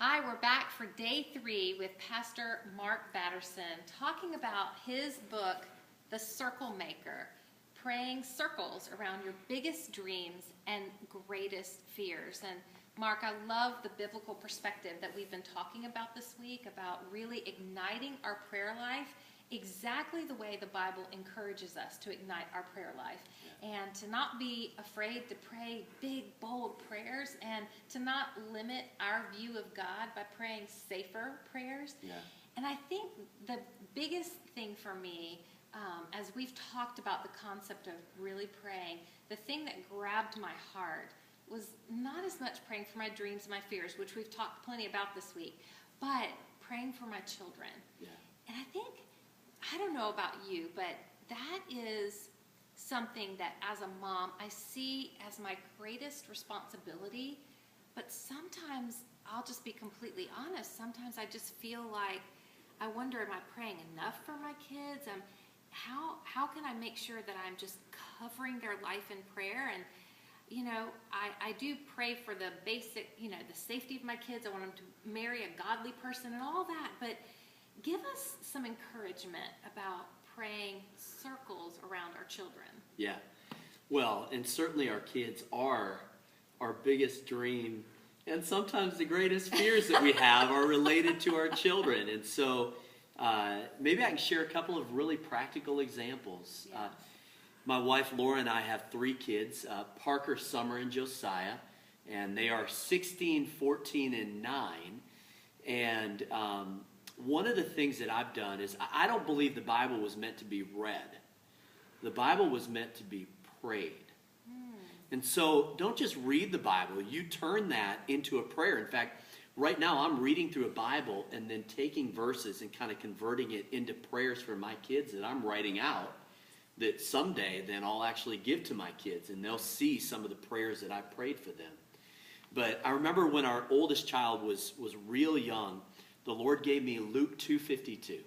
Hi, we're back for day 3 with Pastor Mark Batterson talking about his book, The Circle Maker, praying circles around your biggest dreams and greatest fears. And Mark, I love the biblical perspective that we've been talking about this week about really igniting our prayer life exactly the way the Bible encourages us to ignite our prayer life. And to not be afraid to pray big, bold prayers, and to not limit our view of God by praying safer prayers. And I think the biggest thing for me, as we've talked about the concept of really praying, the thing that grabbed my heart was not as much praying for my dreams and my fears, which we've talked plenty about this week, but praying for my children. And I think, I don't know about you, but that is something that as a mom I see as my greatest responsibility. But sometimes, I'll just be completely honest, sometimes I just feel like I wonder, am I praying enough for my kids? How can I make sure that I'm just covering their life in prayer? And you know, I do pray for the basic, the safety of my kids. I want them to marry a godly person and all that, but give us some encouragement about praying circles around our children. Yeah. Well, and certainly our kids are our biggest dream, and sometimes the greatest fears that we have are related to our children. And so maybe I can share a couple of really practical examples. My wife Laura and I have 3 kids, Parker, Summer, and Josiah, and they are 16, 14, and 9. And one of the things that I've done is I don't believe the Bible was meant to be read. The Bible was meant to be prayed. And so don't just read the Bible. You turn that into a prayer. In fact, right now I'm reading through a Bible and then taking verses and kind of converting it into prayers for my kids that I'm writing out that someday then I'll actually give to my kids, and they'll see some of the prayers that I prayed for them. But I remember when our oldest child was real young, the Lord gave me Luke 2:52.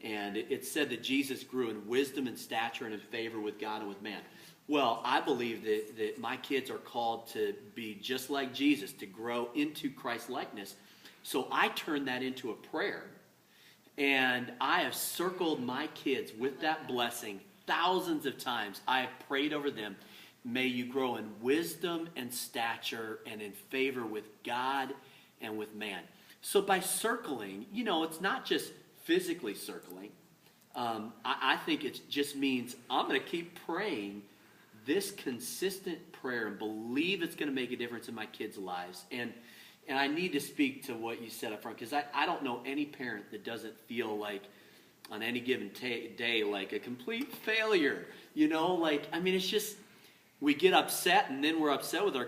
And it said that Jesus grew in wisdom and stature and in favor with God and with man. Well, I believe that my kids are called to be just like Jesus, to grow into Christ's likeness. So I turned that into a prayer. And I have circled my kids with that blessing thousands of times. I have prayed over them. May you grow in wisdom and stature and in favor with God and with man. So by circling, it's not just physically circling. I think it just means I'm going to keep praying this consistent prayer and believe it's going to make a difference in my kids' lives. And I need to speak to what you said up front, because I don't know any parent that doesn't feel like on any given day like a complete failure. It's just we get upset, and then we're upset with our